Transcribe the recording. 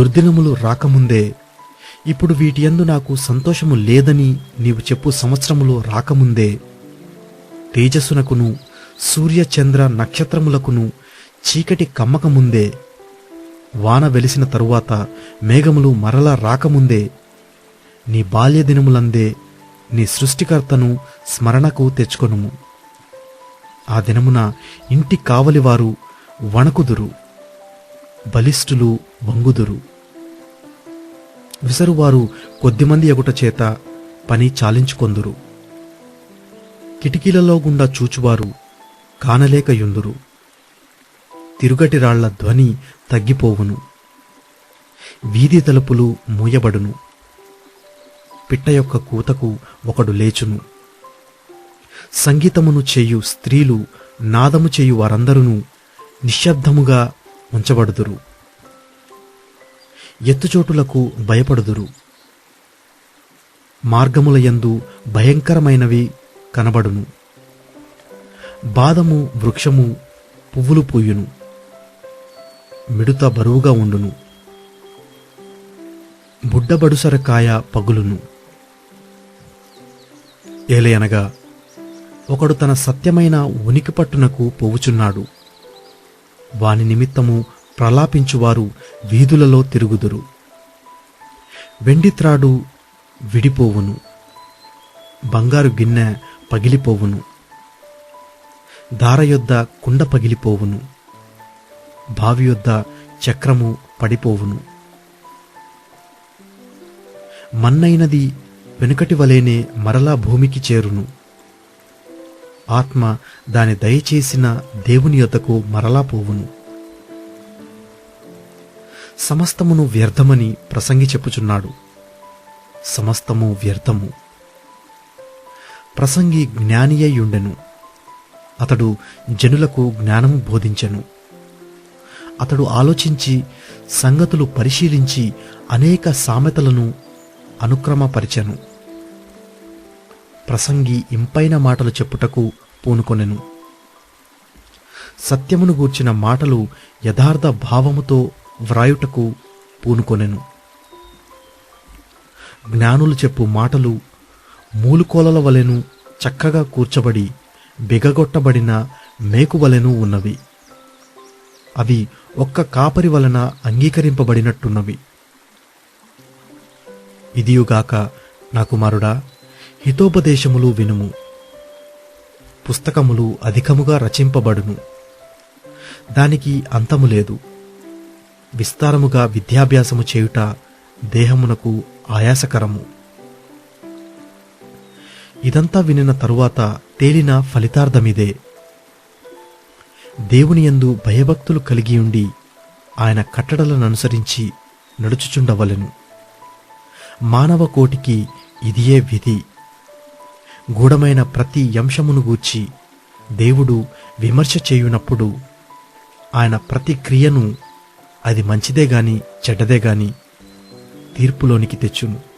దుర్దినములు రాకముందే, ఇప్పుడు వీటియందు నాకు సంతోషము లేదని నీవు చెప్పు సంవత్సరములు రాకముందే, తేజస్సునకును సూర్య చంద్ర నక్షత్రములకును చీకటి కమ్మకముందే, వాన వెలిసిన తరువాత మేఘములు మరలా రాకముందే, నీ బాల్యదినములందే నీ సృష్టికర్తను స్మరణకు తెచ్చుకొనుము. ఆ దినమున ఇంటి కావలివారు వణకుదురు, బలిష్ఠులు వంగుదురు. విసరువారు కొద్దిమంది ఎగుట చేత పని చాలించుకొందురు. కిటికీలలో గుండా చూచువారు కానలేకయుందురు. తిరుగటి రాళ్ల ధ్వని తగ్గిపోవును. వీధి తలుపులు మూయబడును. పిట్ట యొక్క కూతకు ఒకడు లేచును. సంగీతమును చేయు స్త్రీలు, నాదము చేయు వారందరూ నిశ్శబ్దముగా ఉంచబడుదురు. ఎత్తుచోటులకు భయపడుదురు. మార్గములయందు భయంకరమైనవి కనబడును. బాదము వృక్షము పువ్వులు పూయును. మిడుత బరువుగా ఉండును. బుడ్డబడుసరకాయ పగులును. ఏలయనగా ఒకడు తన సత్యమైన ఉనికి పట్టునకు పోవుచున్నాడు. వాని నిమిత్తము ప్రలాపించువారు వీధులలో తిరుగుదురు. వెండిత్రాడు విడిపోవును. బంగారు గిన్నె పగిలిపోవును. దారయొద్ద కుండ పగిలిపోవును. బావియొద్ద చక్రము పడిపోవును. మన్నైనది వెనుకటి వలేనే మరలా భూమికి చేరును. ఆత్మ దాని దయచేసిన దేవుని యొద్దకు మరలా పోవును. సమస్తమును వ్యర్థమని ప్రసంగి చెప్పుచున్నాడు. సమస్తము వ్యర్థము. ప్రసంగి జ్ఞానియయుండెను. అతడు జనులకు జ్ఞానము బోధించెను. అతడు ఆలోచించి సంగతులు పరిశీలించి అనేక సామెతలను అనుక్రమపరిచెను. ప్రసంగి ఇంపైన మాటలు చెప్పుటకు పూనుకొనెను. సత్యమును గూర్చిన మాటలు యథార్థ భావముతో వ్రాయుటకు పూనుకొనెను. జ్ఞానులు చెప్పు మాటలు మూలుకోలల వలెను చక్కగా కూర్చబడి బిగగొట్టబడిన మేకువలెను ఉన్నవి. అవి ఒక్క కాపరి వలన అంగీకరింపబడినట్టున్నవి. ఇదియుగాక నా కుమారుడా, హితోపదేశములు వినుము. పుస్తకములు అధికముగా రచింపబడును. దానికి అంతము లేదు. విస్తారముగా విద్యాభ్యాసము చేయుట దేహమునకు ఆయాసకరము. ఇదంతా వినిన తరువాత తేలిన ఫలితార్థమిదే. దేవునియందు భయభక్తులు కలిగియుండి ఆయన కట్టడలను అనుసరించి నడుచుచుండవలెను. మానవ కోటికి ఇదియే విధి. గూఢమైన ప్రతి అంశమును గూర్చి దేవుడు విమర్శ చేయునప్పుడు ఆయన ప్రతి క్రియను, అది మంచిదే గాని చెడ్డదే గాని, తీర్పులోనికి తెచ్చును.